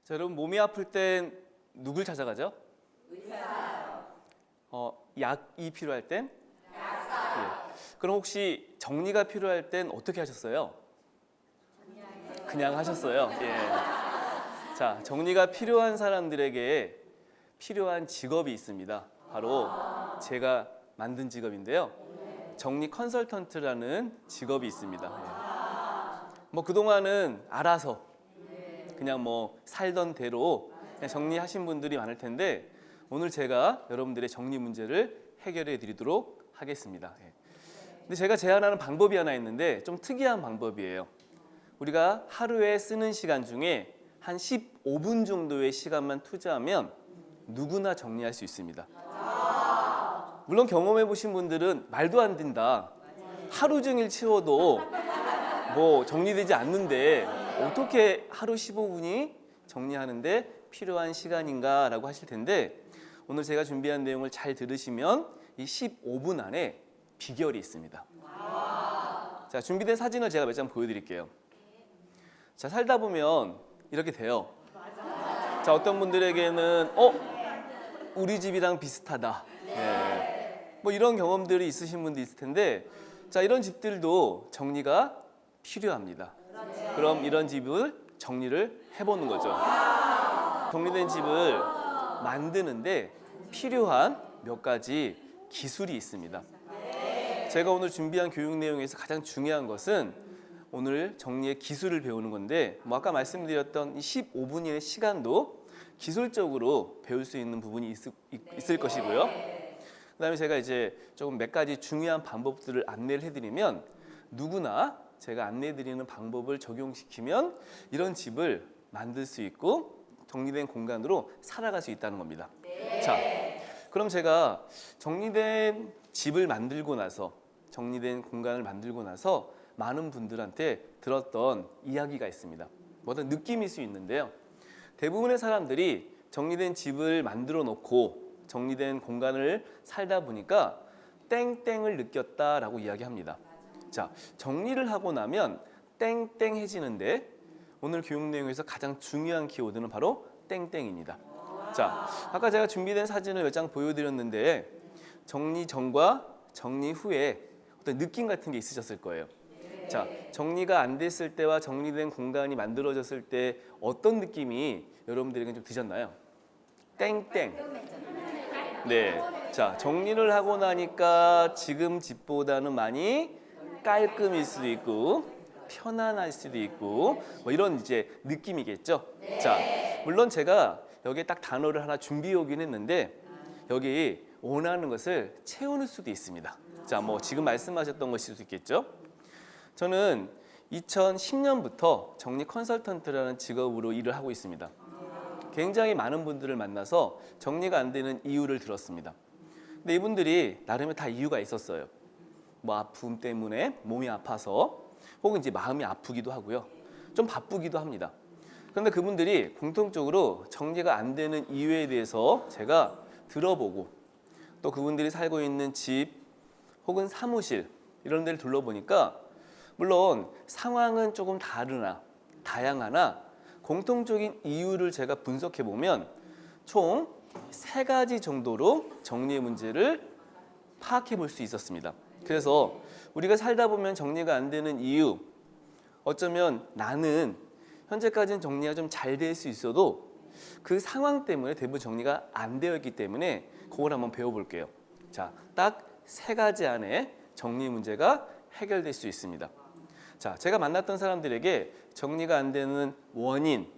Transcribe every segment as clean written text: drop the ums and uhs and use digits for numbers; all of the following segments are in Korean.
자, 여러분 몸이 아플 땐 누굴 찾아가죠? 의사요. 약이 필요할 땐? 약사요. 예. 그럼 혹시 정리가 필요할 땐 어떻게 하셨어요? 그냥 하셨어요. 예. 자, 정리가 필요한 사람들에게 필요한 직업이 있습니다. 바로 제가 만든 직업인데요. 정리 컨설턴트라는 직업이 있습니다. 예. 뭐 그동안은 알아서 그냥 뭐 살던 대로 그냥 정리하신 분들이 많을 텐데 오늘 제가 여러분들의 정리 문제를 해결해 드리도록 하겠습니다. 예. 근데 제가 제안하는 방법이 하나 있는데 좀 특이한 방법이에요. 우리가 하루에 쓰는 시간 중에 한 15분 정도의 시간만 투자하면 누구나 정리할 수 있습니다. 물론 경험해 보신 분들은 말도 안 된다. 하루 종일 치워도 뭐 정리되지 않는데 어떻게 하루 15분이 정리하는데 필요한 시간인가라고 하실 텐데 오늘 제가 준비한 내용을 잘 들으시면 이 15분 안에 비결이 있습니다. 자, 준비된 사진을 제가 몇 장 보여드릴게요. 자, 살다 보면 이렇게 돼요. 자, 어떤 분들에게는 우리 집이랑 비슷하다. 네. 뭐 이런 경험들이 있으신 분도 있을 텐데 자, 이런 집들도 정리가 필요합니다. 그럼 이런 집을 정리를 해보는 거죠. 정리된 집을 만드는데 필요한 몇 가지 기술이 있습니다. 제가 오늘 준비한 교육 내용에서 가장 중요한 것은 오늘 정리의 기술을 배우는 건데 뭐 아까 말씀드렸던 이 15분의 시간도 기술적으로 배울 수 있는 부분이 있을 것이고요. 그다음에 제가 이제 조금 몇 가지 중요한 방법들을 안내를 해드리면 누구나 제가 안내해드리는 방법을 적용시키면 이런 집을 만들 수 있고 정리된 공간으로 살아갈 수 있다는 겁니다. 자, 그럼 제가 정리된 집을 만들고 나서 정리된 공간을 만들고 나서 많은 분들한테 들었던 이야기가 있습니다. 어떤 느낌일 수 있는데요. 대부분의 사람들이 정리된 집을 만들어 놓고 정리된 공간을 살다 보니까 땡땡을 느꼈다라고 이야기합니다. 자, 정리를 하고 나면 땡땡해지는데 오늘 교육 내용에서 가장 중요한 키워드는 바로 땡땡입니다. 자, 아까 제가 준비된 사진을 몇 장 보여드렸는데 정리 전과 정리 후에 어떤 느낌 같은 게 있으셨을 거예요. 자, 정리가 안 됐을 때와 정리된 공간이 만들어졌을 때 어떤 느낌이 여러분들에게 좀 드셨나요? 땡땡. 네. 자, 정리를 하고 나니까 지금 집보다는 많이 깔끔일 수도 있고 편안할 수도 있고 뭐 이런 이제 느낌이겠죠. 자, 물론 제가 여기에 딱 단어를 하나 준비해 오긴 했는데 여기 원하는 것을 채우는 수도 있습니다. 자, 뭐 지금 말씀하셨던 것일 수도 있겠죠. 저는 2010년부터 정리 컨설턴트라는 직업으로 일을 하고 있습니다. 굉장히 많은 분들을 만나서 정리가 안 되는 이유를 들었습니다. 근데 이분들이 나름의 다 이유가 있었어요. 뭐 아픔 때문에 몸이 아파서 혹은 이제 마음이 아프기도 하고요. 좀 바쁘기도 합니다. 그런데 그분들이 공통적으로 정리가 안 되는 이유에 대해서 제가 들어보고 또 그분들이 살고 있는 집 혹은 사무실 이런 데를 둘러보니까 물론 상황은 조금 다양하나 공통적인 이유를 제가 분석해 보면 총 3가지 정도로 정리의 문제를 파악해 볼 수 있었습니다. 그래서 우리가 살다 보면 정리가 안 되는 이유, 어쩌면 나는 현재까지는 정리가 좀 잘 될 수 있어도 그 상황 때문에 대부분 정리가 안 되어 있기 때문에 그걸 한번 배워볼게요. 자, 딱 3가지 안에 정리 문제가 해결될 수 있습니다. 자, 제가 만났던 사람들에게 정리가 안 되는 원인,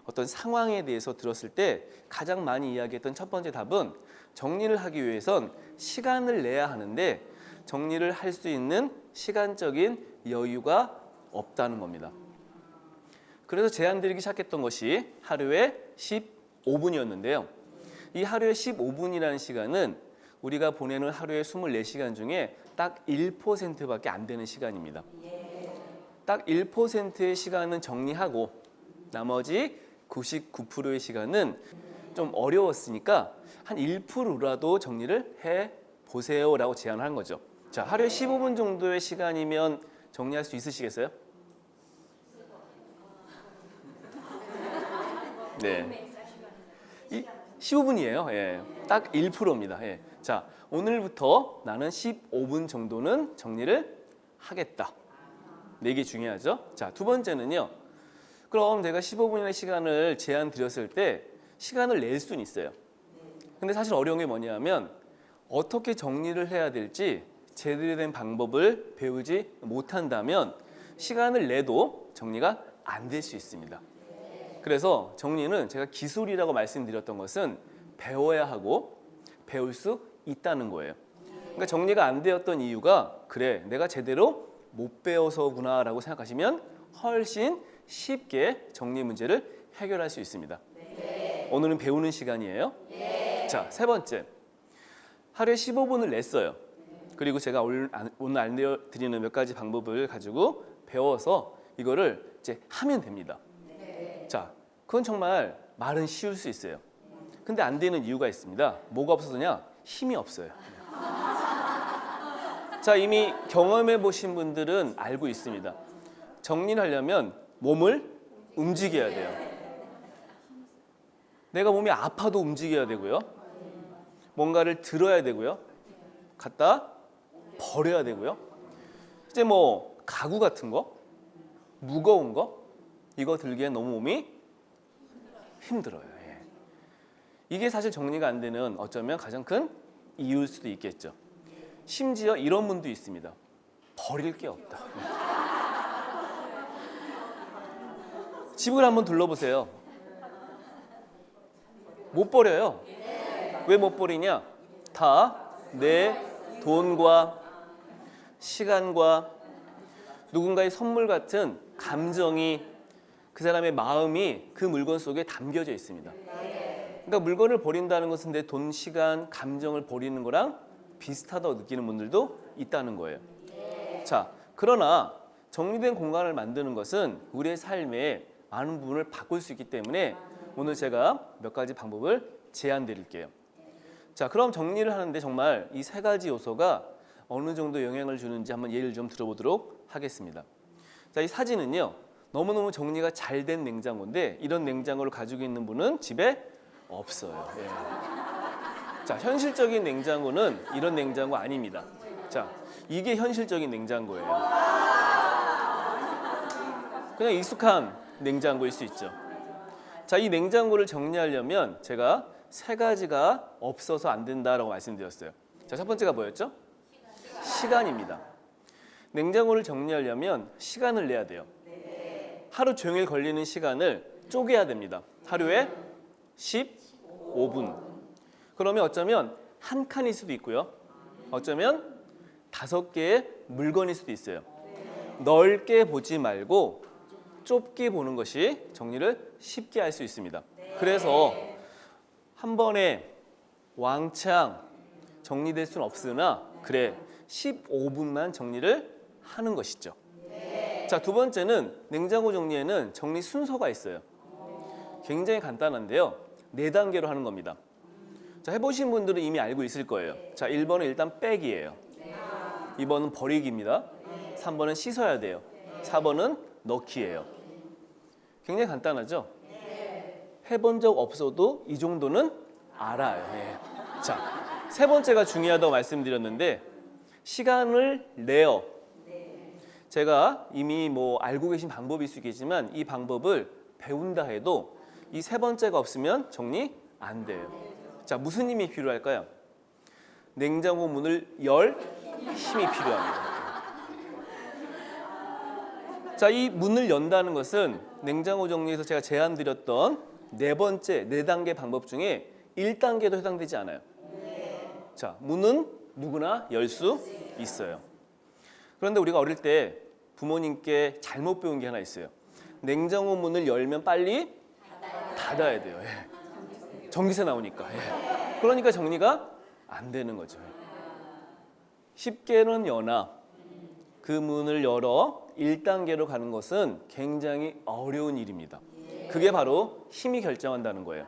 어떤 상황에 대해서 들었을 때 가장 많이 이야기했던 첫 번째 답은 정리를 하기 위해선 시간을 내야 하는데 정리를 할 수 있는 시간적인 여유가 없다는 겁니다. 그래서 제안 드리기 시작했던 것이 하루에 15분이었는데요. 이 하루에 15분이라는 시간은 우리가 보내는 하루에 24시간 중에 딱 1%밖에 안 되는 시간입니다. 딱 1%의 시간은 정리하고 나머지 99%의 시간은 좀 어려웠으니까 한 1%라도 정리를 해보세요라고 제안을 한 거죠. 자, 하루에 15분 정도의 시간이면 정리할 수 있으시겠어요? 네. 15분이에요. 예. 딱 1%입니다. 예. 자, 오늘부터 나는 15분 정도는 정리를 하겠다. 네 개 중요하죠. 자, 두 번째는요. 그럼 제가 15분이라는 시간을 제한 드렸을 때 시간을 낼 수는 있어요. 근데 사실 어려운 게 뭐냐면 어떻게 정리를 해야 될지 제대로 된 방법을 배우지 못한다면 시간을 내도 정리가 안 될 수 있습니다. 그래서 정리는 제가 기술이라고 말씀드렸던 것은 배워야 하고 배울 수 있다는 거예요. 그러니까 정리가 안 되었던 이유가 그래 내가 제대로 못 배워서구나라고 생각하시면 훨씬 쉽게 정리 문제를 해결할 수 있습니다. 오늘은 배우는 시간이에요. 자, 세 번째. 하루에 15분을 냈어요. 그리고 제가 오늘 알려드리는 몇 가지 방법을 가지고 배워서 이거를 이제 하면 됩니다. 자, 그건 정말 말은 쉬울 수 있어요. 근데 안 되는 이유가 있습니다. 뭐가 없어서냐? 힘이 없어요. 자, 이미 경험해 보신 분들은 알고 있습니다. 정리를 하려면 몸을 움직여야 돼요. 내가 몸이 아파도 움직여야 되고요. 뭔가를 들어야 되고요. 갖다 버려야 되고요. 이제 뭐 가구 같은 거, 무거운 거 이거 들기엔 너무 몸이 힘들어요. 예. 이게 사실 정리가 안 되는 어쩌면 가장 큰 이유일 수도 있겠죠. 심지어 이런 분도 있습니다. 버릴 게 없다. 집을 한번 둘러보세요. 못 버려요. 왜 못 버리냐? 다 내 돈과 시간과 누군가의 선물 같은 감정이 그 사람의 마음이 그 물건 속에 담겨져 있습니다. 그러니까 물건을 버린다는 것은 내 돈, 시간, 감정을 버리는 거랑 비슷하다고 느끼는 분들도 있다는 거예요. 자, 그러나 정리된 공간을 만드는 것은 우리의 삶에 많은 부분을 바꿀 수 있기 때문에 오늘 제가 몇 가지 방법을 제안 드릴게요. 자, 그럼 정리를 하는데 정말 이 세 가지 요소가 어느 정도 영향을 주는지 한번 예를 좀 들어보도록 하겠습니다. 자, 이 사진은요. 너무너무 정리가 잘 된 냉장고인데 이런 냉장고를 가지고 있는 분은 집에 없어요. 예. 자, 현실적인 냉장고는 이런 냉장고 아닙니다. 자, 이게 현실적인 냉장고예요. 그냥 익숙한 냉장고일 수 있죠. 자, 이 냉장고를 정리하려면 제가 세 가지가 없어서 안 된다라고 말씀드렸어요. 자, 첫 번째가 뭐였죠? 시간입니다. 냉장고를 정리하려면 시간을 내야 돼요. 하루 종일 걸리는 시간을 쪼개야 됩니다. 하루에 15분. 그러면 어쩌면 한 칸일 수도 있고요. 어쩌면 5개의 물건일 수도 있어요. 넓게 보지 말고 좁게 보는 것이 정리를 쉽게 할 수 있습니다. 그래서 한 번에 왕창 정리될 수는 없으나 그래 15분만 정리를 하는 것이죠. 자, 두 번째는 냉장고 정리에는 정리 순서가 있어요. 굉장히 간단한데요. 4단계로 하는 겁니다. 자, 해보신 분들은 이미 알고 있을 거예요. 자, 1번은 일단 빼기예요. 2번은 버리기입니다. 3번은 씻어야 돼요. 4번은 넣기예요. 굉장히 간단하죠? 해본 적 없어도 이 정도는 알아요. 예. 자, 세 번째가 중요하다고 말씀드렸는데 시간을 내요. 제가 이미 뭐 알고 계신 방법일 수 있겠지만 이 방법을 배운다 해도 이 세 번째가 없으면 정리 안 돼요. 자, 무슨 힘이 필요할까요? 냉장고 문을 열 힘이 필요합니다. 자, 이 문을 연다는 것은 냉장고 정리에서 제가 제안드렸던 4단계 방법 중에 1단계도 해당되지 않아요. 자, 문은 누구나 열 수 있어요. 그런데 우리가 어릴 때 부모님께 잘못 배운 게 하나 있어요. 냉장고 문을 열면 빨리 닫아야 돼요. 예. 전기세 나오니까. 예. 그러니까 정리가 안 되는 거죠. 쉽게는 여나 그 문을 열어 1단계로 가는 것은 굉장히 어려운 일입니다. 그게 바로 힘이 결정한다는 거예요.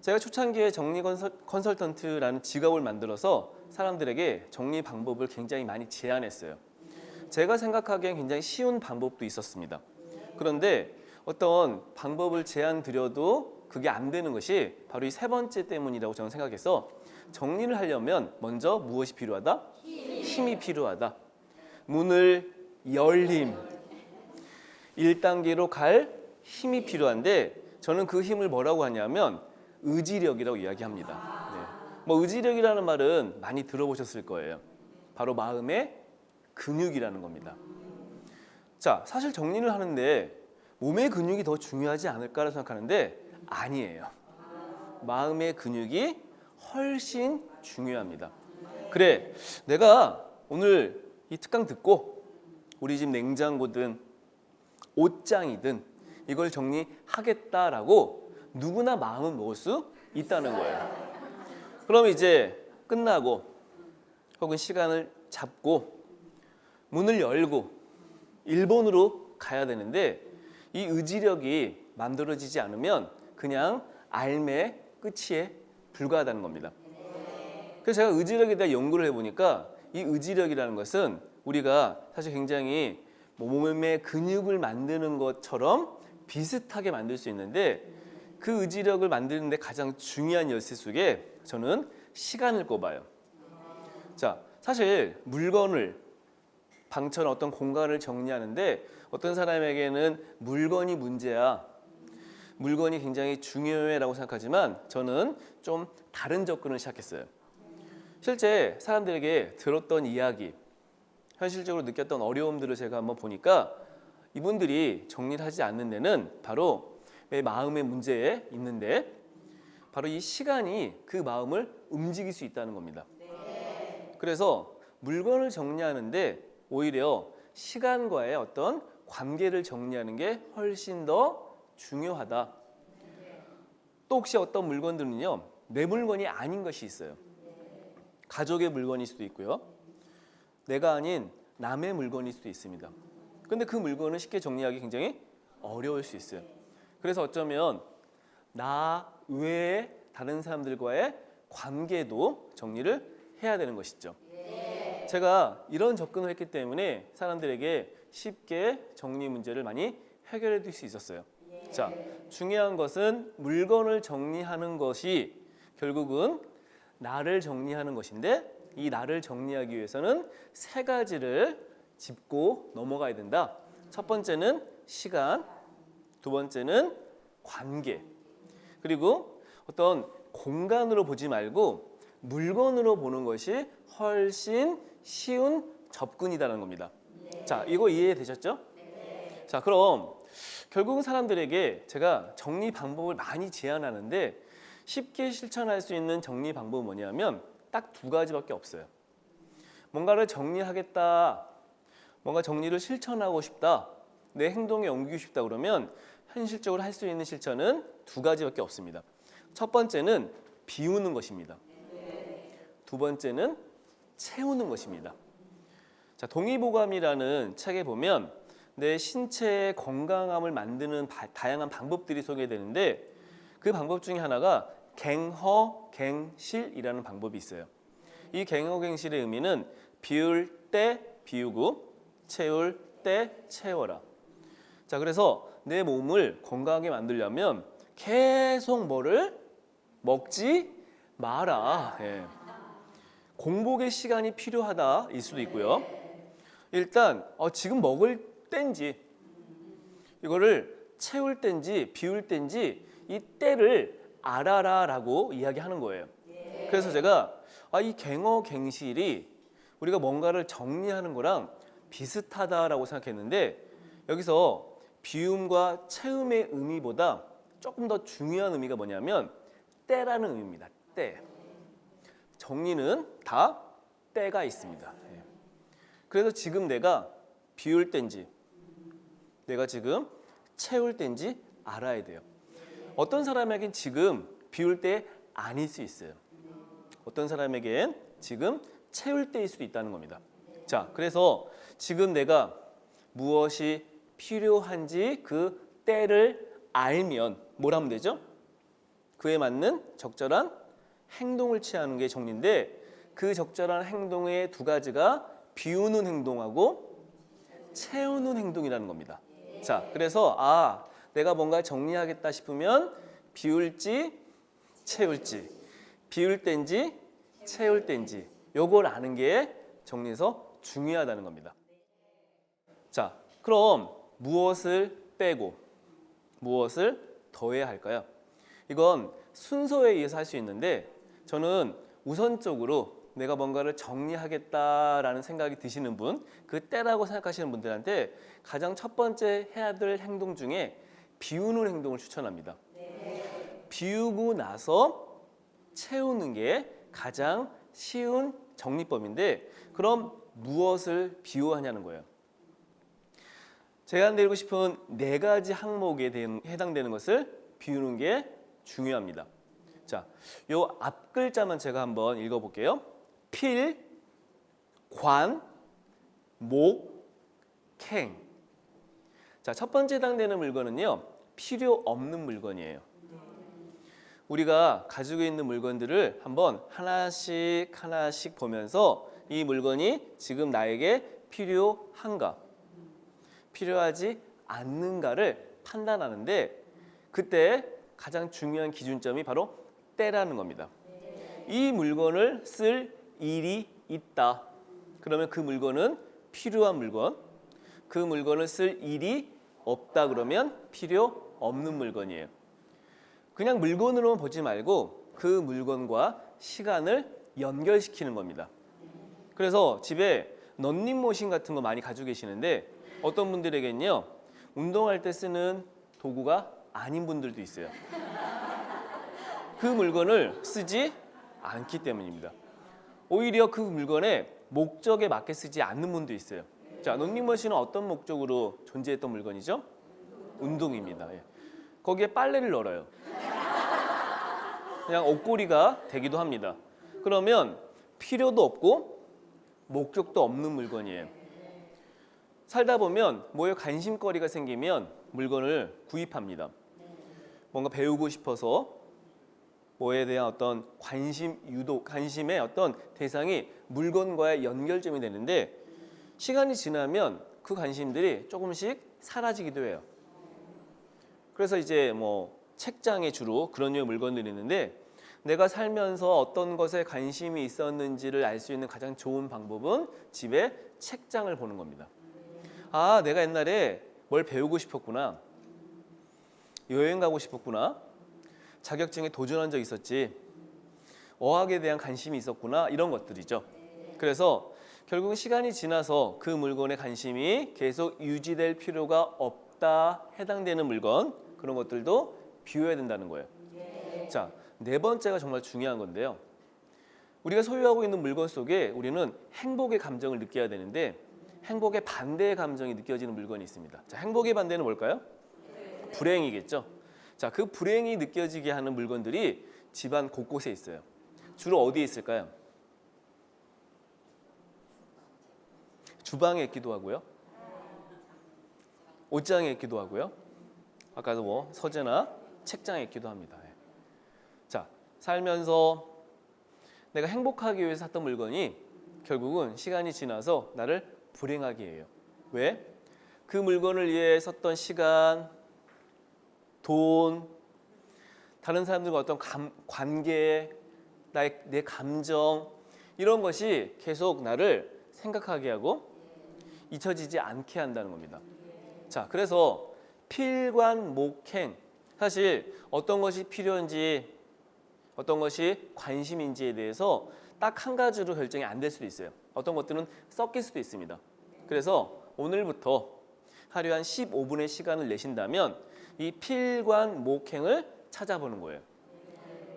제가 초창기에 정리 컨설턴트라는 직업을 만들어서 사람들에게 정리 방법을 굉장히 많이 제안했어요. 제가 생각하기엔 굉장히 쉬운 방법도 있었습니다. 그런데 어떤 방법을 제안 드려도 그게 안 되는 것이 바로 이 세 번째 때문이라고 저는 생각해서 정리를 하려면 먼저 무엇이 필요하다? 힘이 필요하다. 문을 열림. 1단계로 갈 힘이 필요한데 저는 그 힘을 뭐라고 하냐면 의지력이라고 이야기합니다. 네. 뭐 의지력이라는 말은 많이 들어보셨을 거예요. 바로 마음의 근육이라는 겁니다. 자, 사실 정리를 하는데 몸의 근육이 더 중요하지 않을까라고 생각하는데 아니에요. 마음의 근육이 훨씬 중요합니다. 그래, 내가 오늘 이 특강 듣고 우리 집 냉장고든 옷장이든 이걸 정리하겠다라고 누구나 마음은 먹을 수 있다는 거예요. 그럼 이제 끝나고 혹은 시간을 잡고 문을 열고 일본으로 가야 되는데 이 의지력이 만들어지지 않으면 그냥 알매 끝이에 불과하다는 겁니다. 그래서 제가 의지력에 대해 연구를 해보니까 이 의지력이라는 것은 우리가 사실 굉장히 몸의 근육을 만드는 것처럼 비슷하게 만들 수 있는데 그 의지력을 만드는 데 가장 중요한 열쇠 속에 저는 시간을 꼽아요. 자, 사실 물건을 방처럼 어떤 공간을 정리하는데 어떤 사람에게는 물건이 문제야. 물건이 굉장히 중요해라고 생각하지만 저는 좀 다른 접근을 시작했어요. 실제 사람들에게 들었던 이야기, 현실적으로 느꼈던 어려움들을 제가 한번 보니까 이분들이 정리를 하지 않는 데는 바로 내 마음의 문제에 있는데 바로 이 시간이 그 마음을 움직일 수 있다는 겁니다. 그래서 물건을 정리하는데 오히려 시간과의 어떤 관계를 정리하는 게 훨씬 더 중요하다. 또 혹시 어떤 물건들은요, 내 물건이 아닌 것이 있어요. 가족의 물건일 수도 있고요. 내가 아닌 남의 물건일 수도 있습니다. 근데 그 물건을 쉽게 정리하기 굉장히 어려울 수 있어요. 그래서 어쩌면 나 외에 다른 사람들과의 관계도 정리를 해야 되는 것이죠. 제가 이런 접근을 했기 때문에 사람들에게 쉽게 정리 문제를 많이 해결해 줄 수 있었어요. 자, 중요한 것은 물건을 정리하는 것이 결국은 나를 정리하는 것인데 이 나를 정리하기 위해서는 세 가지를 짚고 넘어가야 된다. 첫 번째는 시간, 두 번째는 관계, 그리고 어떤 공간으로 보지 말고 물건으로 보는 것이 훨씬 쉬운 접근이라는 겁니다. 자, 이거 이해되셨죠? 자, 그럼 결국은 사람들에게 제가 정리 방법을 많이 제안하는데 쉽게 실천할 수 있는 정리 방법은 뭐냐면 딱 두 가지밖에 없어요. 뭔가를 정리하겠다, 뭔가 정리를 실천하고 싶다, 내 행동에 옮기고 싶다 그러면 현실적으로 할 수 있는 실천은 두 가지밖에 없습니다. 첫 번째는 비우는 것입니다. 두 번째는 채우는 것입니다. 자, 동의보감이라는 책에 보면 내 신체의 건강함을 만드는 다양한 방법들이 소개되는데 그 방법 중에 하나가 갱허갱실이라는 방법이 있어요. 이 갱허갱실의 의미는 비울 때 비우고 채울 때 채워라. 자, 그래서 내 몸을 건강하게 만들려면 계속 뭐를 먹지 마라. 예. 공복의 시간이 필요하다 일 수도 있고요. 일단 지금 먹을 땐지 이거를 채울 땐지 비울 땐지 이 때를 알아라라고 이야기하는 거예요. 그래서 제가 이 갱어갱실이 우리가 뭔가를 정리하는 거랑 비슷하다라고 생각했는데 여기서 비움과 채움의 의미보다 조금 더 중요한 의미가 뭐냐면 때라는 의미입니다. 때. 정리는 다 때가 있습니다. 그래서 지금 내가 비울 땐지 내가 지금 채울 땐지 알아야 돼요. 어떤 사람에겐 지금 비울 때 아닐 수 있어요. 어떤 사람에겐 지금 채울 때일 수도 있다는 겁니다. 자, 그래서 지금 내가 무엇이 필요한지 그 때를 알면 뭘 하면 되죠? 그에 맞는 적절한 행동을 취하는 게 정리인데 그 적절한 행동의 두 가지가 비우는 행동하고 채우는 행동이라는 겁니다. 자, 그래서 내가 뭔가 정리하겠다 싶으면 비울지 채울지, 비울 땐지 채울 땐지 요걸 아는 게 정리에서 중요하다는 겁니다. 자, 그럼 무엇을 빼고 무엇을 더해야 할까요? 이건 순서에 의해서 할 수 있는데 저는 우선적으로 내가 뭔가를 정리하겠다라는 생각이 드시는 분, 그 때라고 생각하시는 분들한테 가장 첫 번째 해야 될 행동 중에 비우는 행동을 추천합니다. 비우고 나서 채우는 게 가장 쉬운 정리법인데 그럼 무엇을 비워하냐는 거예요. 제가 드리고 싶은 4가지 항목에 해당되는 것을 비우는 게 중요합니다. 자, 요 앞 글자만 제가 한번 읽어볼게요. 필, 관, 목, 캥. 자, 첫 번째 해당되는 물건은요, 필요 없는 물건이에요. 우리가 가지고 있는 물건들을 한번 하나씩 하나씩 보면서 이 물건이 지금 나에게 필요한가, 필요하지 않는가를 판단하는데 그때 가장 중요한 기준점이 바로 때라는 겁니다. 이 물건을 쓸 일이 있다. 그러면 그 물건은 필요한 물건, 그 물건을 쓸 일이 없다 그러면 필요 없는 물건이에요. 그냥 물건으로만 보지 말고 그 물건과 시간을 연결시키는 겁니다. 그래서 집에 런닝머신 같은 거 많이 가지고 계시는데 어떤 분들에게는요, 운동할 때 쓰는 도구가 아닌 분들도 있어요. 그 물건을 쓰지 않기 때문입니다. 오히려 그 물건의 목적에 맞게 쓰지 않는 분도 있어요. 자, 런닝머신은 어떤 목적으로 존재했던 물건이죠? 운동입니다. 예. 거기에 빨래를 널어요. 그냥 옷걸이가 되기도 합니다. 그러면 필요도 없고 목적도 없는 물건이에요. 살다 보면 뭐에 관심거리가 생기면 물건을 구입합니다. 뭔가 배우고 싶어서 뭐에 대한 어떤 관심의 어떤 대상이 물건과의 연결점이 되는데 시간이 지나면 그 관심들이 조금씩 사라지기도 해요. 그래서 이제 뭐 책장에 주로 그런 류의 물건들이 있는데 내가 살면서 어떤 것에 관심이 있었는지를 알 수 있는 가장 좋은 방법은 집에 책장을 보는 겁니다. 아, 내가 옛날에 뭘 배우고 싶었구나. 여행 가고 싶었구나. 자격증에 도전한 적 있었지. 어학에 대한 관심이 있었구나. 이런 것들이죠. 그래서 결국 시간이 지나서 그 물건에 관심이 계속 유지될 필요가 없다. 해당되는 물건, 그런 것들도 비워야 된다는 거예요. 자, 4번째가 정말 중요한 건데요. 우리가 소유하고 있는 물건 속에 우리는 행복의 감정을 느껴야 되는데 행복의 반대의 감정이 느껴지는 물건이 있습니다. 자, 행복의 반대는 뭘까요? 불행이겠죠. 자, 그 불행이 느껴지게 하는 물건들이 집안 곳곳에 있어요. 주로 어디에 있을까요? 주방에 있기도 하고요. 옷장에 있기도 하고요. 아까도 뭐 서재나 책장에 있기도 합니다. 자, 살면서 내가 행복하기 위해서 샀던 물건이 결국은 시간이 지나서 나를 불행하게 해요. 왜? 그 물건을 위해 썼던 시간, 돈, 다른 사람들과 어떤 관계, 내 감정 이런 것이 계속 나를 생각하게 하고 잊혀지지 않게 한다는 겁니다. 자, 그래서 필관목행, 사실 어떤 것이 필요한지 어떤 것이 관심인지에 대해서 딱 한 가지로 결정이 안 될 수도 있어요. 어떤 것들은 섞일 수도 있습니다. 그래서 오늘부터 하루에 한 15분의 시간을 내신다면 이 필관목행을 찾아보는 거예요.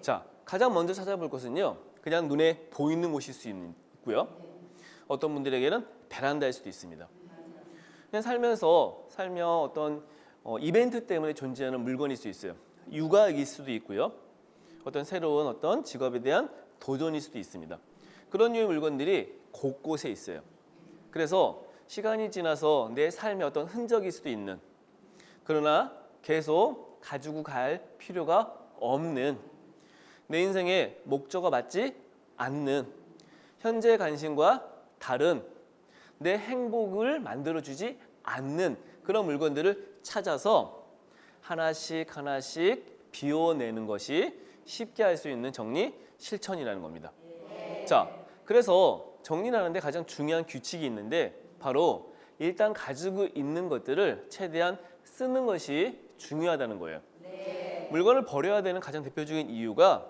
자, 가장 먼저 찾아볼 것은요, 그냥 눈에 보이는 곳일 수 있고요. 어떤 분들에게는 베란다일 수도 있습니다. 그냥 살면 어떤 이벤트 때문에 존재하는 물건일 수 있어요. 육아일 수도 있고요. 어떤 새로운 어떤 직업에 대한 도전일 수도 있습니다. 그런 류의 물건들이 곳곳에 있어요. 그래서 시간이 지나서 내 삶의 어떤 흔적일 수도 있는, 그러나 계속 가지고 갈 필요가 없는, 내 인생의 목적과 맞지 않는, 현재 관심과 다른, 내 행복을 만들어주지 않는 그런 물건들을 찾아서 하나씩 하나씩 비워내는 것이 쉽게 할 수 있는 정리 실천이라는 겁니다. 자, 그래서 정리를 하는데 가장 중요한 규칙이 있는데 바로 일단 가지고 있는 것들을 최대한 쓰는 것이 중요하다는 거예요. 물건을 버려야 되는 가장 대표적인 이유가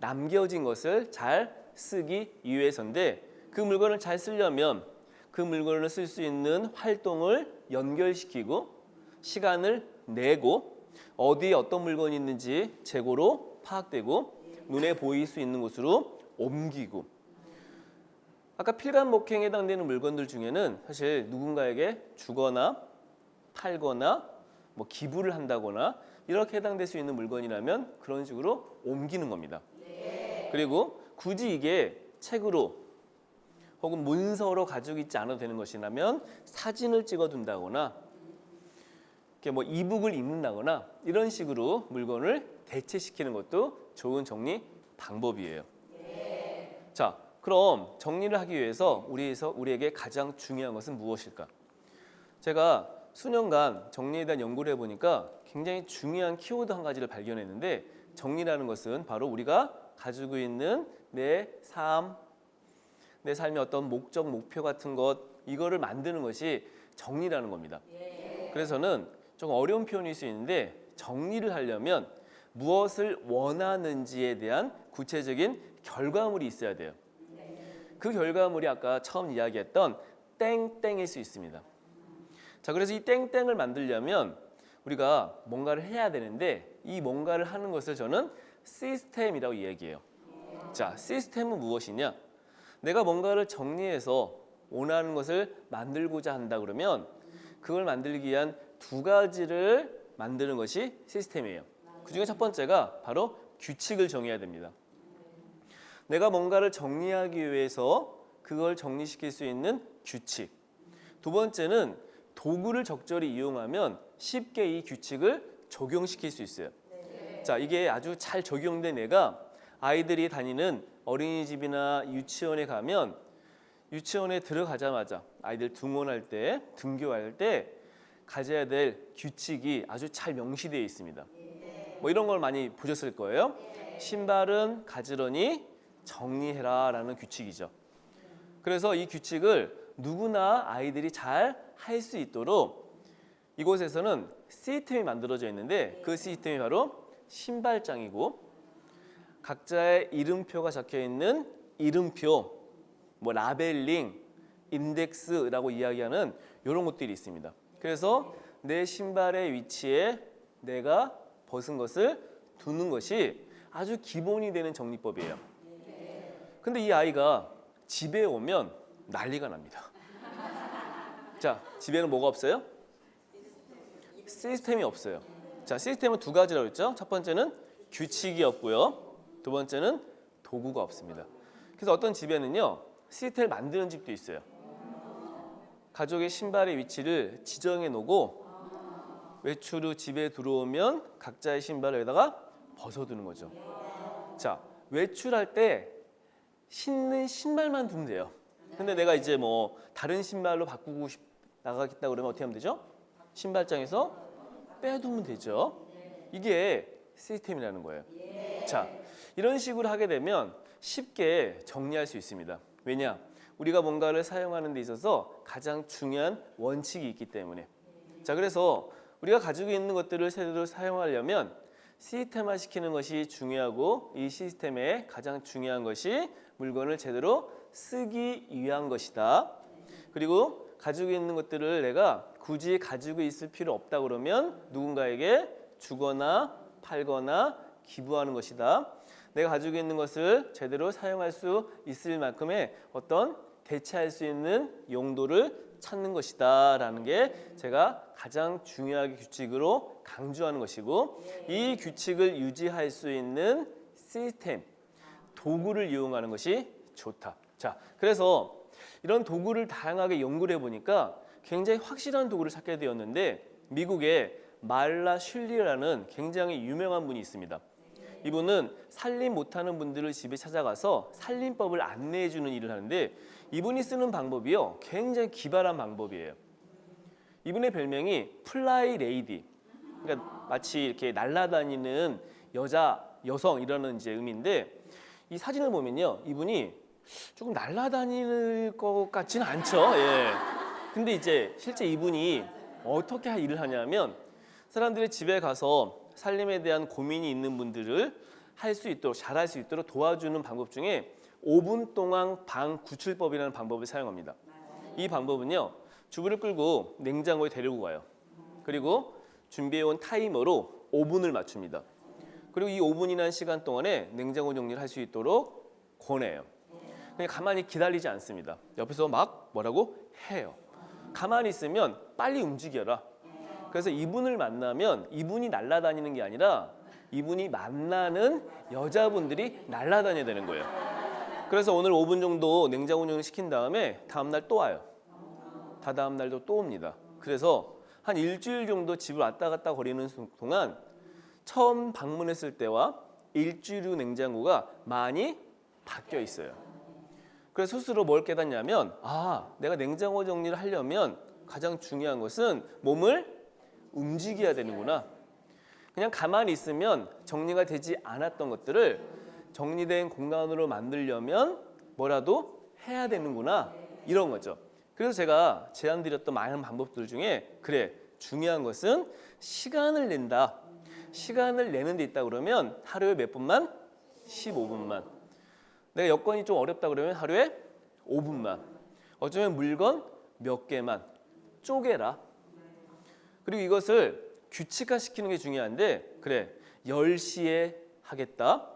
남겨진 것을 잘 쓰기 위해서인데 그 물건을 잘 쓰려면 그 물건을 쓸 수 있는 활동을 연결시키고 시간을 내고 어디에 어떤 물건이 있는지 재고로 파악되고 눈에 보일 수 있는 곳으로 옮기고 아까 필간 목행에 해당되는 물건들 중에는 사실 누군가에게 주거나 팔거나 뭐 기부를 한다거나 이렇게 해당될 수 있는 물건이라면 그런 식으로 옮기는 겁니다. 그리고 굳이 이게 책으로 혹은 문서로 가지고 있지 않아도 되는 것이라면 사진을 찍어둔다거나 이렇게 뭐 이북을 읽는다거나 이런 식으로 물건을 대체시키는 것도 좋은 정리 방법이에요. 자, 그럼 정리를 하기 위해서 우리에게 가장 중요한 것은 무엇일까? 제가 수년간 정리에 대한 연구를 해보니까 굉장히 중요한 키워드 한 가지를 발견했는데 정리라는 것은 바로 우리가 가지고 있는 내 삶의 어떤 목적, 목표 같은 것 이거를 만드는 것이 정리라는 겁니다. 그래서는 좀 어려운 표현일 수 있는데 정리를 하려면 무엇을 원하는지에 대한 구체적인 결과물이 있어야 돼요. 그 결과물이 아까 처음 이야기했던 땡땡일 수 있습니다. 자, 그래서 이 땡땡을 만들려면 우리가 뭔가를 해야 되는데 이 뭔가를 하는 것을 저는 시스템이라고 이야기해요. 자, 시스템은 무엇이냐? 내가 뭔가를 정리해서 원하는 것을 만들고자 한다 그러면 그걸 만들기 위한 두 가지를 만드는 것이 시스템이에요. 그중에 첫 번째가 바로 규칙을 정해야 됩니다. 내가 뭔가를 정리하기 위해서 그걸 정리시킬 수 있는 규칙. 두 번째는 도구를 적절히 이용하면 쉽게 이 규칙을 적용시킬 수 있어요. 자, 이게 아주 잘 적용된 애가 아이들이 다니는 어린이집이나 유치원에 가면 유치원에 들어가자마자 아이들 등원할 때, 등교할 때 가져야 될 규칙이 아주 잘 명시되어 있습니다. 뭐 이런 걸 많이 보셨을 거예요. 신발은 가지런히 정리해라 라는 규칙이죠. 그래서 이 규칙을 누구나 아이들이 잘 할 수 있도록 이곳에서는 시스템이 만들어져 있는데 그 시스템이 바로 신발장이고 각자의 이름표가 적혀 있는 이름표, 뭐 라벨링, 인덱스라고 이야기하는 이런 것들이 있습니다. 그래서 내 신발의 위치에 내가 벗은 것을 두는 것이 아주 기본이 되는 정리법이에요. 근데 이 아이가 집에 오면 난리가 납니다. 자, 집에는 뭐가 없어요? 시스템이 없어요. 자, 시스템은 두 가지라고 했죠. 첫 번째는 규칙이 없고요. 두 번째는 도구가 없습니다. 그래서 어떤 집에는요, 시스템을 만드는 집도 있어요. 가족의 신발의 위치를 지정해 놓고 외출 후 집에 들어오면 각자의 신발을 여기다가 벗어두는 거죠. 자, 외출할 때 신는 신발만 두면 돼요. 근데 내가 이제 뭐 다른 신발로 바꾸고 나가겠다 그러면 어떻게 하면 되죠? 신발장에서 빼두면 되죠. 이게 시스템이라는 거예요. 자, 이런 식으로 하게 되면 쉽게 정리할 수 있습니다. 왜냐? 우리가 뭔가를 사용하는 데 있어서 가장 중요한 원칙이 있기 때문에. 자, 그래서 우리가 가지고 있는 것들을 제대로 사용하려면 시스템화 시키는 것이 중요하고 이 시스템의 가장 중요한 것이 물건을 제대로 쓰기 위한 것이다. 그리고 가지고 있는 것들을 내가 굳이 가지고 있을 필요 없다 그러면 누군가에게 주거나 팔거나 기부하는 것이다. 내가 가지고 있는 것을 제대로 사용할 수 있을 만큼의 어떤 대체할 수 있는 용도를 찾는 것이다 라는 게 제가 가장 중요하게 규칙으로 강조하는 것이고 이 규칙을 유지할 수 있는 시스템, 도구를 이용하는 것이 좋다. 자, 그래서 이런 도구를 다양하게 연구를 해보니까 굉장히 확실한 도구를 찾게 되었는데 미국의 말라 슐리라는 굉장히 유명한 분이 있습니다. 이분은 살림 못하는 분들을 집에 찾아가서 살림법을 안내해 주는 일을 하는데 이분이 쓰는 방법이요 굉장히 기발한 방법이에요. 이분의 별명이 플라이 레이디, 그러니까 마치 이렇게 날아다니는 여자, 여성 이라는 이제 의미인데 이 사진을 보면요, 이분이 조금 날아다닐 것 같지는 않죠. 예. 근데 이제 실제 이분이 어떻게 일을 하냐면 사람들이 집에 가서 살림에 대한 고민이 있는 분들을 할 수 있도록 잘할 수 있도록 도와주는 방법 중에 5분 동안 방 구출법이라는 방법을 사용합니다. 이 방법은요, 주부를 끌고 냉장고에 데리고 가요. 그리고 준비해온 타이머로 5분을 맞춥니다. 그리고 이 5분이라는 시간 동안에 냉장고 정리를 할 수 있도록 권해요. 그냥 가만히 기다리지 않습니다. 옆에서 막 뭐라고 해요. 가만히 있으면 빨리 움직여라. 그래서 이분을 만나면 이분이 날아다니는 게 아니라 이분이 만나는 여자분들이 날아다녀야 되는 거예요. 그래서 오늘 5분 정도 냉장고 정리 시킨 다음에 다음날 또 와요. 다다음 날도 또 옵니다. 그래서 한 일주일 정도 집을 왔다 갔다 거리는 동안 처음 방문했을 때와 일주일 후 냉장고가 많이 바뀌어 있어요. 그래서 스스로 뭘 깨닫냐면 내가 냉장고 정리를 하려면 가장 중요한 것은 몸을 움직여야 되는구나. 그냥 가만히 있으면 정리가 되지 않았던 것들을 정리된 공간으로 만들려면 뭐라도 해야 되는구나. 이런 거죠. 그래서 제가 제안드렸던 많은 방법들 중에 그래, 중요한 것은 시간을 낸다. 시간을 내는 데 있다 그러면 하루에 몇 분만? 15분만. 내가 여건이 좀 어렵다 그러면 하루에 5분만. 어쩌면 물건 몇 개만 쪼개라. 그리고 이것을 규칙화시키는 게 중요한데 그래, 10시에 하겠다.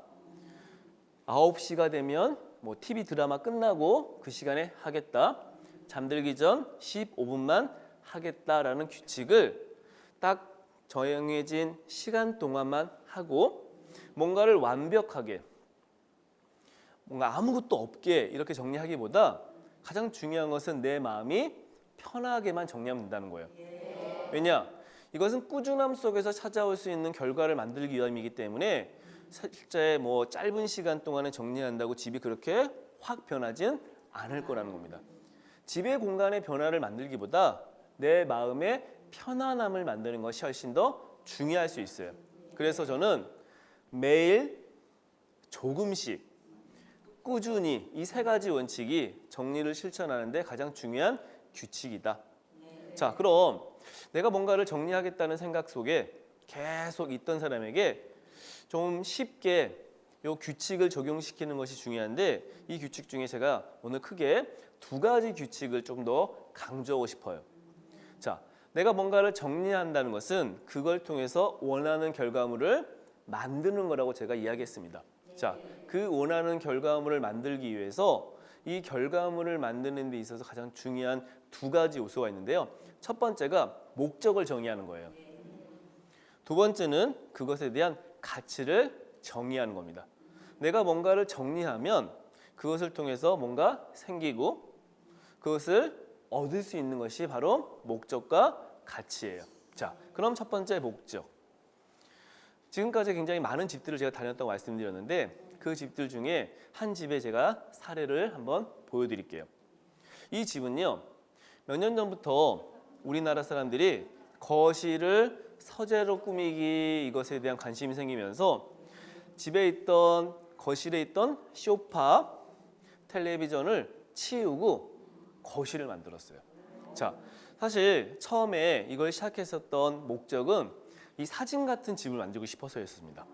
9시가 되면 뭐 TV 드라마 끝나고 그 시간에 하겠다. 잠들기 전 15분만 하겠다라는 규칙을 딱 정해진 시간 동안만 하고 뭔가를 완벽하게 뭔가 아무것도 없게 이렇게 정리하기보다 가장 중요한 것은 내 마음이 편하게만 정리하면 된다는 거예요. 왜냐? 이것은 꾸준함 속에서 찾아올 수 있는 결과를 만들기 위함이기 때문에 실제 뭐 짧은 시간 동안에 정리한다고 집이 그렇게 확 변하진 않을 거라는 겁니다. 집의 공간의 변화를 만들기보다 내 마음의 편안함을 만드는 것이 훨씬 더 중요할 수 있어요. 그래서 저는 매일 조금씩 꾸준히 이 세 가지 원칙이 정리를 실천하는 데 가장 중요한 규칙이다. 자, 그럼 내가 뭔가를 정리하겠다는 생각 속에 계속 있던 사람에게 좀 쉽게 이 규칙을 적용시키는 것이 중요한데 이 규칙 중에 제가 오늘 크게 2가지 규칙을 좀 더 강조하고 싶어요. 자, 내가 뭔가를 정리한다는 것은 그걸 통해서 원하는 결과물을 만드는 거라고 제가 이야기했습니다. 자, 그 원하는 결과물을 만들기 위해서 이 결과물을 만드는 데 있어서 가장 중요한 2가지 요소가 있는데요. 첫 번째가 목적을 정의하는 거예요. 두 번째는 그것에 대한 가치를 정의하는 겁니다. 내가 뭔가를 정리하면 그것을 통해서 뭔가 생기고 그것을 얻을 수 있는 것이 바로 목적과 가치예요. 자, 그럼 첫 번째 목적. 지금까지 굉장히 많은 집들을 제가 다녔다고 말씀드렸는데 그 집들 중에 한 집에 제가 사례를 한번 보여드릴게요. 이 집은요, 몇 년 전부터 우리나라 사람들이 거실을 서재로 꾸미기 이것에 대한 관심이 생기면서 집에 있던 거실에 있던 소파, 텔레비전을 치우고 거실을 만들었어요. 자, 사실 처음에 이걸 시작했었던 목적은 이 사진 같은 집을 만들고 싶어서였습니다.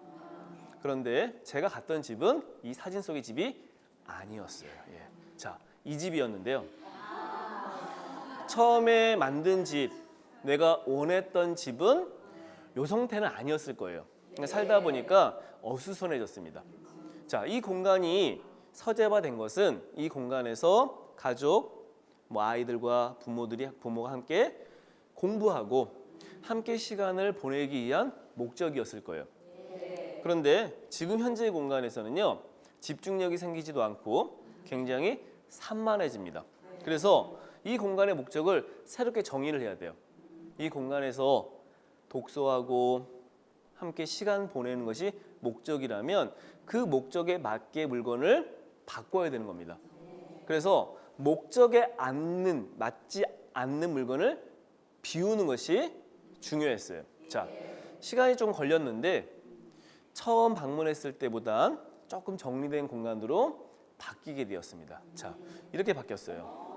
그런데 제가 갔던 집은 이 사진 속의 집이 아니었어요. 예. 자, 이 집이었는데요. 처음에 만든 집, 내가 원했던 집은 요 형태는 아니었을 거예요. 그러니까 살다 보니까 어수선해졌습니다. 자, 이 공간이 서재화된 것은 이 공간에서 가족, 뭐 아이들과 부모가 함께 공부하고 함께 시간을 보내기 위한 목적이었을 거예요. 그런데 지금 현재의 공간에서는요, 집중력이 생기지도 않고 굉장히 산만해집니다. 그래서 이 공간의 목적을 새롭게 정의를 해야 돼요. 이 공간에서 독서하고 함께 시간 보내는 것이 목적이라면 그 목적에 맞게 물건을 바꿔야 되는 겁니다. 그래서 목적에 맞지 않는 물건을 비우는 것이 중요했어요. 자, 시간이 좀 걸렸는데 처음 방문했을 때보단 조금 정리된 공간으로 바뀌게 되었습니다. 자, 이렇게 바뀌었어요.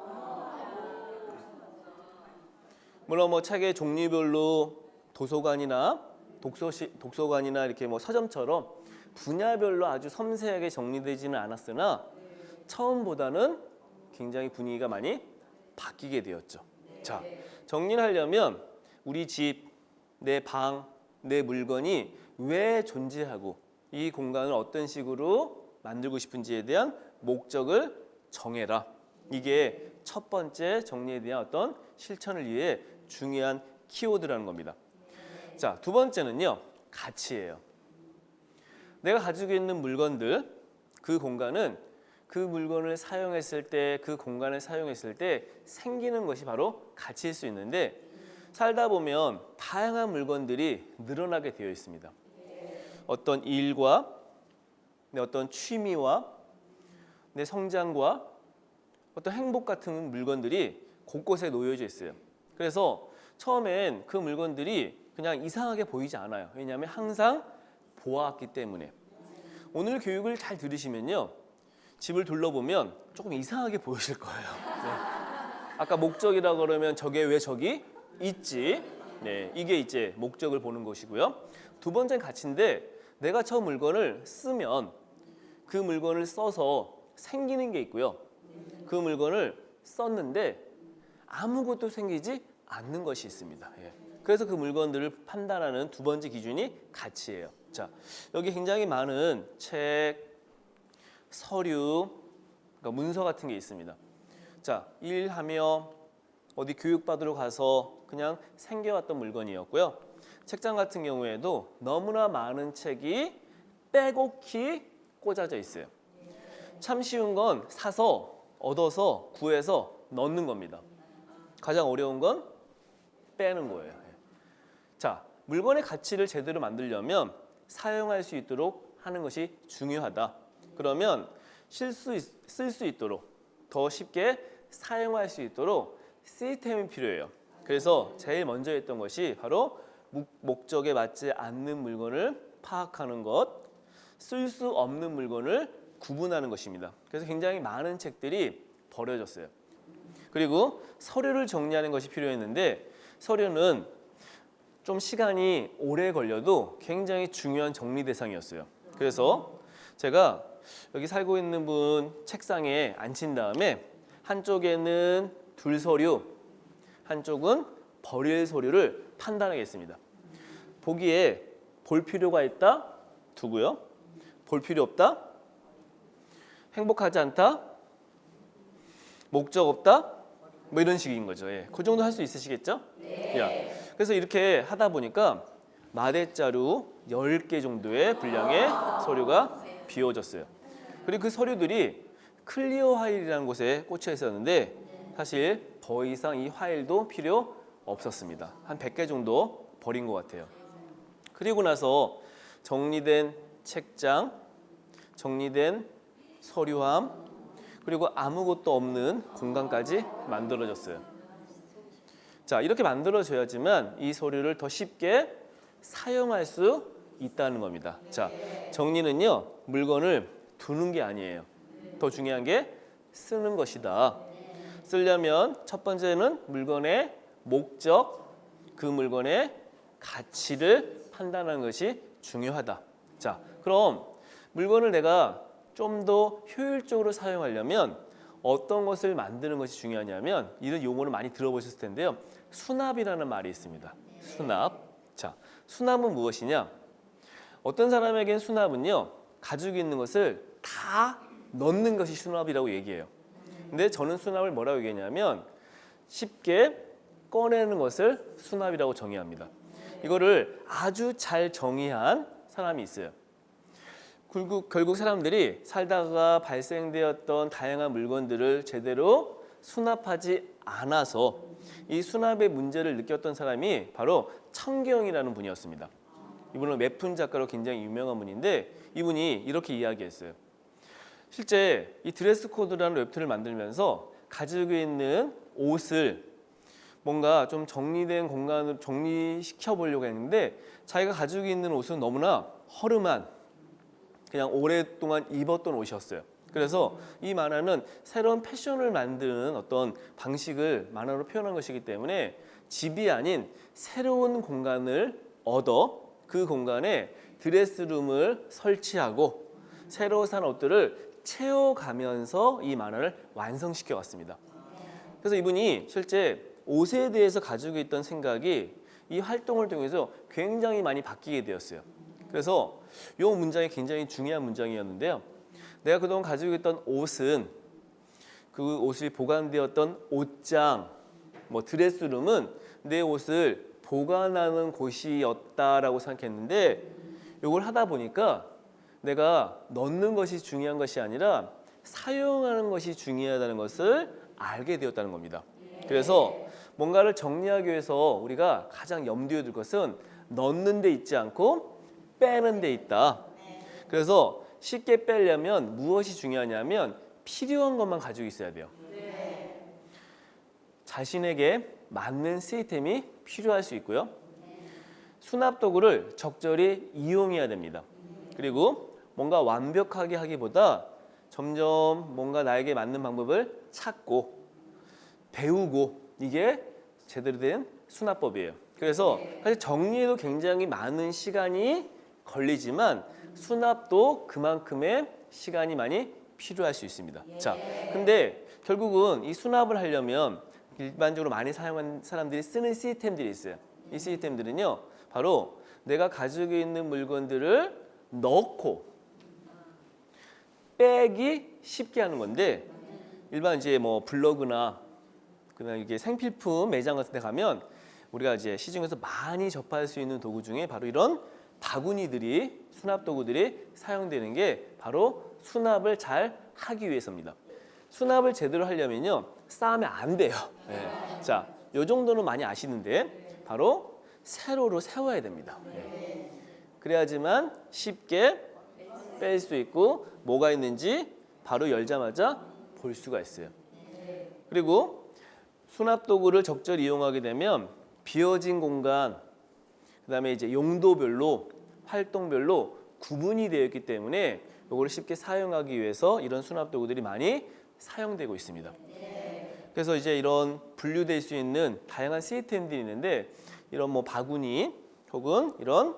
물론 뭐 책의 종류별로 도서관이나 독서관이나 이렇게 뭐 서점처럼 분야별로 아주 섬세하게 정리되지는 않았으나 처음보다는 굉장히 분위기가 많이 바뀌게 되었죠. 자, 정리를 하려면 우리 집, 내 방, 내 물건이 왜 존재하고 이 공간을 어떤 식으로 만들고 싶은지에 대한 목적을 정해라. 이게 첫 번째 정리에 대한 어떤 실천을 위해 중요한 키워드라는 겁니다. 자, 두 번째는요, 가치예요. 내가 가지고 있는 물건들, 그 공간은 그 물건을 사용했을 때, 그 공간을 사용했을 때 생기는 것이 바로 가치일 수 있는데 살다 보면 다양한 물건들이 늘어나게 되어 있습니다. 어떤 일과 내 어떤 취미와 내 성장과 어떤 행복 같은 물건들이 곳곳에 놓여져 있어요. 그래서 처음엔 그 물건들이 그냥 이상하게 보이지 않아요. 왜냐하면 항상 보아왔기 때문에. 오늘 교육을 잘 들으시면요, 집을 둘러보면 조금 이상하게 보이실 거예요. 네. 아까 목적이라 그러면 저게 왜 저기 있지? 네, 이게 이제 목적을 보는 것이고요. 두 번째는 가치인데 내가 저 물건을 쓰면 그 물건을 써서 생기는 게 있고요. 그 물건을 썼는데 아무것도 생기지 않는 것이 있습니다. 예. 그래서 그 물건들을 판단하는 두 번째 기준이 가치예요. 자, 여기 굉장히 많은 책, 서류, 그러니까 문서 같은 게 있습니다. 자, 일하며 어디 교육받으러 가서 그냥 생겨왔던 물건이었고요. 책장 같은 경우에도 너무나 많은 책이 빼곡히 꽂아져 있어요. 참 쉬운 건 사서, 얻어서, 구해서 넣는 겁니다. 가장 어려운 건 빼는 거예요. 자, 물건의 가치를 제대로 만들려면 사용할 수 있도록 하는 것이 중요하다. 그러면 쓸 수 있도록, 더 쉽게 사용할 수 있도록 시스템이 필요해요. 그래서 제일 먼저 했던 것이 바로 목적에 맞지 않는 물건을 파악하는 것, 쓸 수 없는 물건을 구분하는 것입니다. 그래서 굉장히 많은 책들이 버려졌어요. 그리고 서류를 정리하는 것이 필요했는데 서류는 좀 시간이 오래 걸려도 굉장히 중요한 정리 대상이었어요. 그래서 제가 여기 살고 있는 분 책상에 앉힌 다음에 한쪽에는 둘 서류, 한쪽은 버릴 서류를 판단하겠습니다. 보기에 볼 필요가 있다, 두고요. 볼 필요 없다, 행복하지 않다, 목적 없다, 뭐 이런 식인 거죠. 예. 그 정도 할 수 있으시겠죠? 네. 야, 그래서 이렇게 하다 보니까 마대자루 10개 정도의 분량의 서류가 비워졌어요. 그리고 그 서류들이 클리어 파일이라는 곳에 꽂혀 있었는데 사실 더 이상 이 파일도 필요 없었습니다. 한 100개 정도 버린 것 같아요. 그리고 나서 정리된 책장, 정리된 서류함, 그리고 아무것도 없는 공간까지 만들어졌어요. 자, 이렇게 만들어져야지만 이 서류를 더 쉽게 사용할 수 있다는 겁니다. 자, 정리는요, 물건을 두는 게 아니에요. 더 중요한 게 쓰는 것이다. 쓰려면 첫 번째는 물건의 목적, 그 물건의 가치를 판단하는 것이 중요하다. 자, 그럼 물건을 내가 좀 더 효율적으로 사용하려면 어떤 것을 만드는 것이 중요하냐면 이런 용어를 많이 들어보셨을 텐데요. 수납이라는 말이 있습니다. 수납. 자, 수납은 무엇이냐? 어떤 사람에겐 수납은요, 가지고 있는 것을 다 넣는 것이 수납이라고 얘기해요. 근데 저는 수납을 뭐라고 얘기하냐면 쉽게 꺼내는 것을 수납이라고 정의합니다. 이거를 아주 잘 정의한 사람이 있어요. 결국 사람들이 살다가 발생되었던 다양한 물건들을 제대로 수납하지 않아서 이 수납의 문제를 느꼈던 사람이 바로 청경이라는 분이었습니다. 이분은 웹툰 작가로 굉장히 유명한 분인데 이분이 이렇게 이야기했어요. 실제 이 드레스 코드라는 웹툰을 만들면서 가지고 있는 옷을 뭔가 좀 정리된 공간을 정리시켜 보려고 했는데 자기가 가지고 있는 옷은 너무나 허름한 그냥 오랫동안 입었던 옷이었어요. 그래서 이 만화는 새로운 패션을 만드는 어떤 방식을 만화로 표현한 것이기 때문에 집이 아닌 새로운 공간을 얻어 그 공간에 드레스룸을 설치하고 새로 산 옷들을 채워가면서 이 만화를 완성시켜 갔습니다. 그래서 이분이 실제 옷에 대해서 가지고 있던 생각이 이 활동을 통해서 굉장히 많이 바뀌게 되었어요. 그래서 이 문장이 굉장히 중요한 문장이었는데요. 내가 그동안 가지고 있던 옷은 그 옷이 보관되었던 옷장, 뭐 드레스룸은 내 옷을 보관하는 곳이었다라고 생각했는데 이걸 하다 보니까 내가 넣는 것이 중요한 것이 아니라 사용하는 것이 중요하다는 것을 알게 되었다는 겁니다. 그래서 뭔가를 정리하기 위해서 우리가 가장 염두에 둘 것은 넣는 데 있지 않고 빼는 데 있다. 그래서 쉽게 빼려면 무엇이 중요하냐면 필요한 것만 가지고 있어야 돼요. 자신에게 맞는 시스템이 필요할 수 있고요. 수납 도구를 적절히 이용해야 됩니다. 그리고 뭔가 완벽하게 하기보다 점점 뭔가 나에게 맞는 방법을 찾고 배우고 이게 제대로 된 수납법이에요. 그래서 사실 정리에도 굉장히 많은 시간이 걸리지만 수납도 그만큼의 시간이 많이 필요할 수 있습니다. 자, 근데 결국은 이 수납을 하려면 일반적으로 많이 사용하는 사람들이 쓰는 시스템들이 있어요. 이 시스템들은요, 바로 내가 가지고 있는 물건들을 넣고 빼기 쉽게 하는 건데, 일반 이제 뭐 블로그나 그다음 이게 생필품 매장 같은 데 가면 우리가 이제 시중에서 많이 접할 수 있는 도구 중에 바로 이런 바구니들이 수납 도구들이 사용되는 게 바로 수납을 잘 하기 위해서입니다. 수납을 제대로 하려면요 쌓으면 안 돼요. 네. 자, 요 정도는 많이 아시는데 바로 세로로 세워야 됩니다. 네. 그래야지만 쉽게 뺄 수 있고 뭐가 있는지 바로 열자마자 볼 수가 있어요. 그리고 수납 도구를 적절히 이용하게 되면 비어진 공간, 그다음에 이제 용도별로 활동별로 구분이 되어 있기 때문에 이거를 쉽게 사용하기 위해서 이런 수납 도구들이 많이 사용되고 있습니다. 그래서 이제 이런 분류될 수 있는 다양한 시스템들이 있는데 이런 뭐 바구니 혹은 이런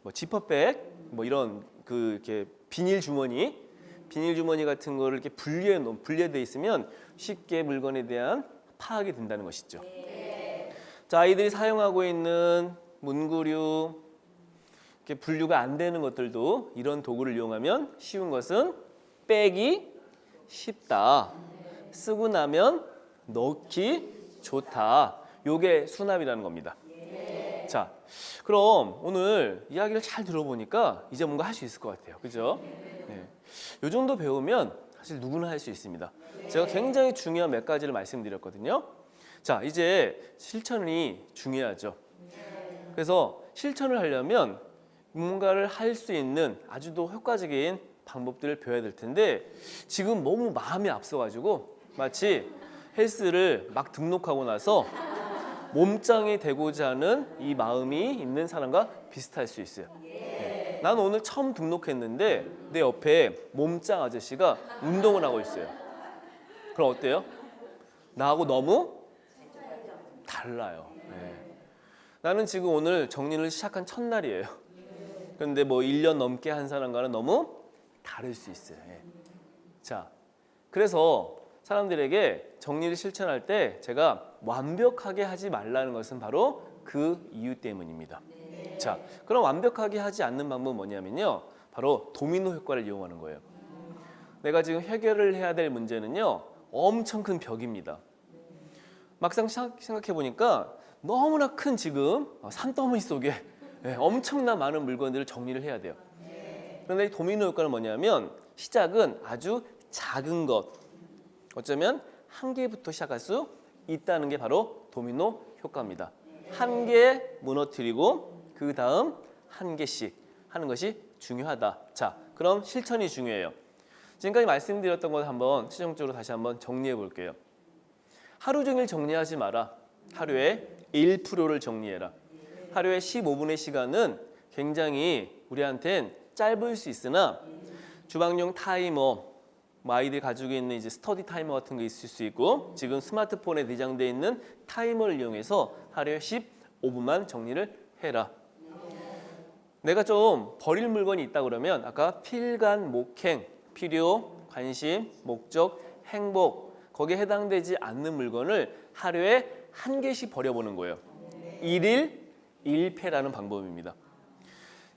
뭐 지퍼백 뭐 이런 그 이렇게 비닐 주머니 같은 거를 이렇게 분리돼 있으면 쉽게 물건에 대한 파악이 된다는 것이죠. 자, 아이들이 사용하고 있는 문구류 이렇게 분류가 안 되는 것들도 이런 도구를 이용하면 쉬운 것은 빼기 쉽다. 쓰고 나면 넣기 좋다. 요게 수납이라는 겁니다. 자, 그럼 오늘 이야기를 잘 들어보니까 이제 뭔가 할 수 있을 것 같아요. 그죠? 네. 요 정도 배우면 사실 누구나 할 수 있습니다. 제가 굉장히 중요한 몇 가지를 말씀드렸거든요. 자, 이제 실천이 중요하죠. 그래서 실천을 하려면 뭔가를 할 수 있는 아주 더 효과적인 방법들을 배워야 될 텐데 지금 너무 마음이 앞서가지고 마치 헬스를 막 등록하고 나서 몸짱이 되고자 하는 이 마음이 있는 사람과 비슷할 수 있어요. 네. 난 오늘 처음 등록했는데 내 옆에 몸짱 아저씨가 운동을 하고 있어요. 그럼 어때요? 나하고 너무 달라요. 네. 나는 지금 오늘 정리를 시작한 첫날이에요. 그런데 뭐 1년 넘게 한 사람과는 너무 다를 수 있어요. 예. 자, 그래서 사람들에게 정리를 실천할 때 제가 완벽하게 하지 말라는 것은 바로 그 이유 때문입니다. 자, 그럼 완벽하게 하지 않는 방법은 뭐냐면요, 바로 도미노 효과를 이용하는 거예요. 내가 지금 해결을 해야 될 문제는요 엄청 큰 벽입니다. 막상 생각해 보니까 너무나 큰 지금 산더미 속에 엄청난 많은 물건들을 정리를 해야 돼요. 그런데 이 도미노 효과는 뭐냐면 시작은 아주 작은 것, 어쩌면 한 개부터 시작할 수 있다는 게 바로 도미노 효과입니다. 한 개 무너뜨리고 그 다음 한 개씩 하는 것이 중요하다. 자, 그럼 실천이 중요해요. 지금까지 말씀드렸던 것 한번 최종적으로 다시 한번 정리해 볼게요. 하루 종일 정리하지 마라. 하루에 1%를 정리해라. 하루에 15분의 시간은 굉장히 우리한텐 짧을 수 있으나 주방용 타이머, 뭐 아이들이 가지고 있는 이제 스터디 타이머 같은 거 있을 수 있고 지금 스마트폰에 내장되어 있는 타이머를 이용해서 하루에 15분만 정리를 해라. 내가 좀 버릴 물건이 있다 그러면 아까 필간, 목행, 필요, 관심, 목적, 행복 거기에 해당되지 않는 물건을 하루에 한 개씩 버려보는 거예요. 1일 1패라는 방법입니다.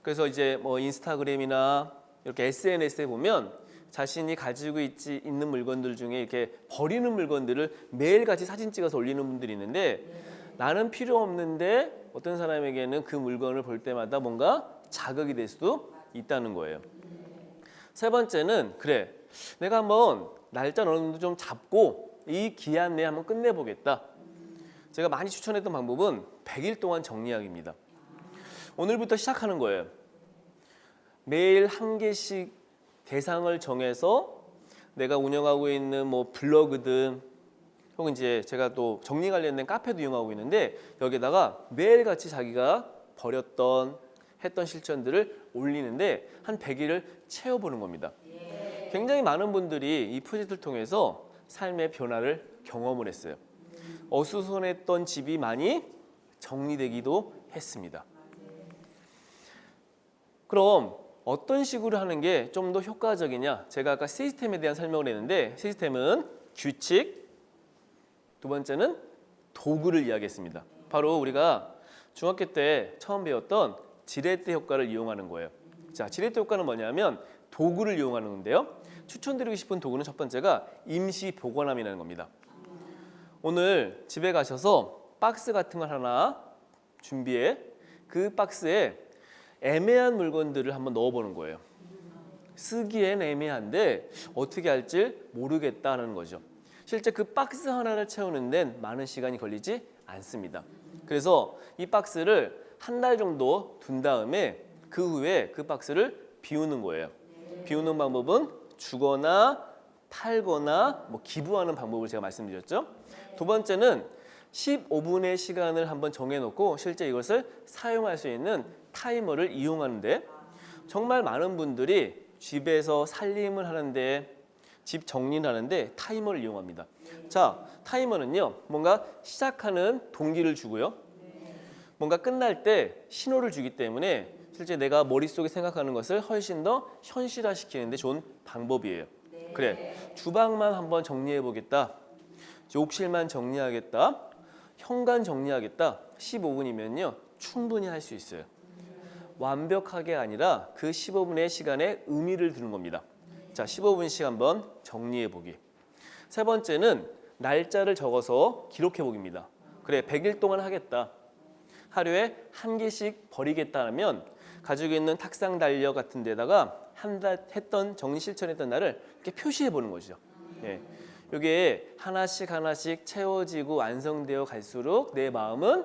그래서 이제 뭐 인스타그램이나 이렇게 SNS에 보면 자신이 가지고 있는 물건들 중에 이렇게 버리는 물건들을 매일같이 사진 찍어서 올리는 분들이 있는데 나는 필요 없는데 어떤 사람에게는 그 물건을 볼 때마다 뭔가 자극이 될 수도 있다는 거예요. 세 번째는 그래 내가 한번 날짜 어느 정도 좀 잡고 이 기한 내에 한번 끝내보겠다. 제가 많이 추천했던 방법은 100일 동안 정리하기입니다. 오늘부터 시작하는 거예요. 매일 한 개씩 대상을 정해서 내가 운영하고 있는 뭐 블로그든 혹은 이제 제가 또 정리 관련된 카페도 이용하고 있는데 여기다가 매일같이 자기가 버렸던 했던 실천들을 올리는데 한 100일을 채워보는 겁니다. 굉장히 많은 분들이 이 프로젝트를 통해서 삶의 변화를 경험을 했어요. 어수선했던 집이 많이 정리되기도 했습니다. 그럼 어떤 식으로 하는 게 좀 더 효과적이냐? 제가 아까 시스템에 대한 설명을 했는데 시스템은 규칙, 두 번째는 도구를 이야기했습니다. 바로 우리가 중학교 때 처음 배웠던 지렛대 효과를 이용하는 거예요. 자, 지렛대 효과는 뭐냐면 도구를 이용하는 건데요. 추천드리고 싶은 도구는 첫 번째가 임시 보관함이라는 겁니다. 오늘 집에 가셔서 박스 같은 걸 하나 준비해 그 박스에 애매한 물건들을 한번 넣어보는 거예요. 쓰기엔 애매한데 어떻게 할지 모르겠다는 거죠. 실제 그 박스 하나를 채우는 데는 많은 시간이 걸리지 않습니다. 그래서 이 박스를 한 달 정도 둔 다음에 그 후에 그 박스를 비우는 거예요. 비우는 방법은 주거나 팔거나 뭐 기부하는 방법을 제가 말씀드렸죠. 두 번째는 15분의 시간을 한번 정해놓고 실제 이것을 사용할 수 있는 타이머를 이용하는데 정말 많은 분들이 집에서 살림을 하는데 집 정리를 하는데 타이머를 이용합니다. 자, 타이머는요 뭔가 시작하는 동기를 주고요 뭔가 끝날 때 신호를 주기 때문에 실제 내가 머릿속에 생각하는 것을 훨씬 더 현실화시키는 데 좋은 방법이에요. 그래, 주방만 한번 정리해 보겠다, 욕실만 정리하겠다, 현관 정리하겠다 15분이면요 충분히 할 수 있어요. 완벽하게 아니라 그 15분의 시간에 의미를 두는 겁니다. 자, 15분씩 한번 정리해 보기. 세 번째는 날짜를 적어서 기록해 보기입니다. 그래, 100일 동안 하겠다. 하루에 한 개씩 버리겠다 하면 가지고 있는 탁상 달력 같은 데다가 한 달 했던 정리 실천했던 날을 이렇게 표시해 보는 거죠. 예. 이게 하나씩 하나씩 채워지고 완성되어 갈수록 내 마음은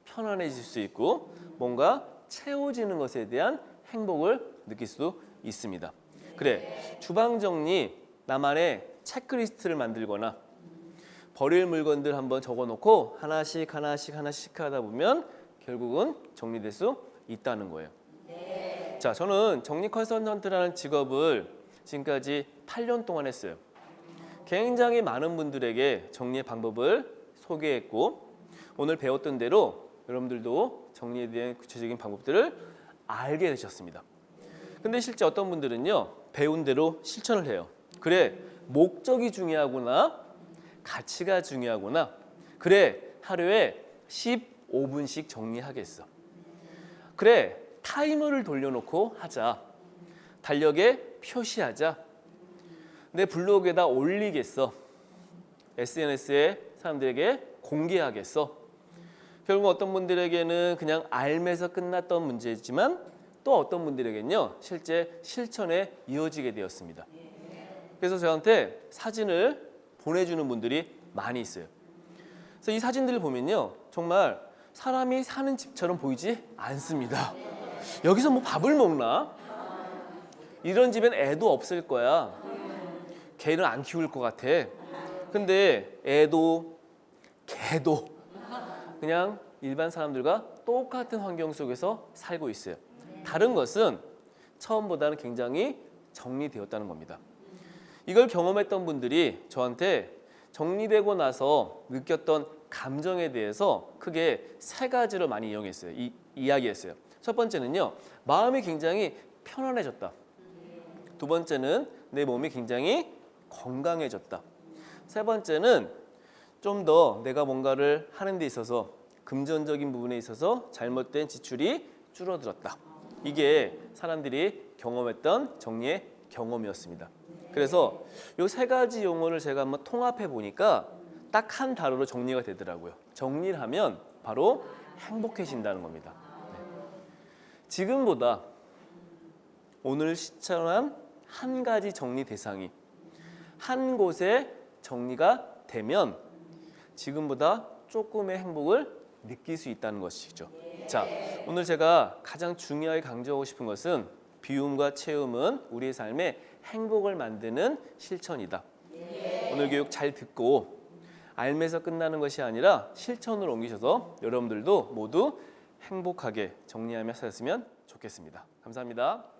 편안해질 수 있고 뭔가 채워지는 것에 대한 행복을 느낄 수도 있습니다. 그래, 주방 정리 나만의 체크리스트를 만들거나 버릴 물건들 한번 적어놓고 하나씩 하다 보면 결국은 정리될 수 있다는 거예요. 자, 저는 정리 컨설턴트라는 직업을 지금까지 8년 동안 했어요. 굉장히 많은 분들에게 정리의 방법을 소개했고 오늘 배웠던 대로 여러분들도 정리에 대한 구체적인 방법들을 알게 되셨습니다. 근데 실제 어떤 분들은요 배운 대로 실천을 해요. 그래, 목적이 중요하구나, 가치가 중요하구나, 그래 하루에 15분씩 정리하겠어, 그래 타이머를 돌려놓고 하자, 달력에 표시하자, 내 블로그에다 올리겠어, SNS에 사람들에게 공개하겠어. 결국 어떤 분들에게는 그냥 알면서 끝났던 문제지만 또 어떤 분들에게는요 실제 실천에 이어지게 되었습니다. 그래서 저한테 사진을 보내주는 분들이 많이 있어요. 그래서 이 사진들을 보면요 정말 사람이 사는 집처럼 보이지 않습니다. 여기서 뭐 밥을 먹나? 이런 집엔 애도 없을 거야. 개는 안 키울 것 같아. 근데 애도 개도 그냥 일반 사람들과 똑같은 환경 속에서 살고 있어요. 다른 것은 처음보다는 굉장히 정리되었다는 겁니다. 이걸 경험했던 분들이 저한테 정리되고 나서 느꼈던 감정에 대해서 크게 세 가지로 많이 이야기했어요. 이야기했어요. 첫 번째는요, 마음이 굉장히 편안해졌다. 두 번째는 내 몸이 굉장히 건강해졌다. 세 번째는 좀 더 내가 뭔가를 하는 데 있어서 금전적인 부분에 있어서 잘못된 지출이 줄어들었다. 이게 사람들이 경험했던 정리의 경험이었습니다. 그래서 이 세 가지 용어를 제가 한번 통합해 보니까 딱 한 단어로 정리가 되더라고요. 정리를 하면 바로 행복해진다는 겁니다. 네. 지금보다 오늘 실천한 한 가지 정리 대상이 한 곳에 정리가 되면 지금보다 조금의 행복을 느낄 수 있다는 것이죠. 자, 오늘 제가 가장 중요하게 강조하고 싶은 것은 비움과 채움은 우리의 삶에 행복을 만드는 실천이다. 오늘 교육 잘 듣고 알면서 끝나는 것이 아니라 실천으로 옮기셔서 여러분들도 모두 행복하게 정리하며 사셨으면 좋겠습니다. 감사합니다.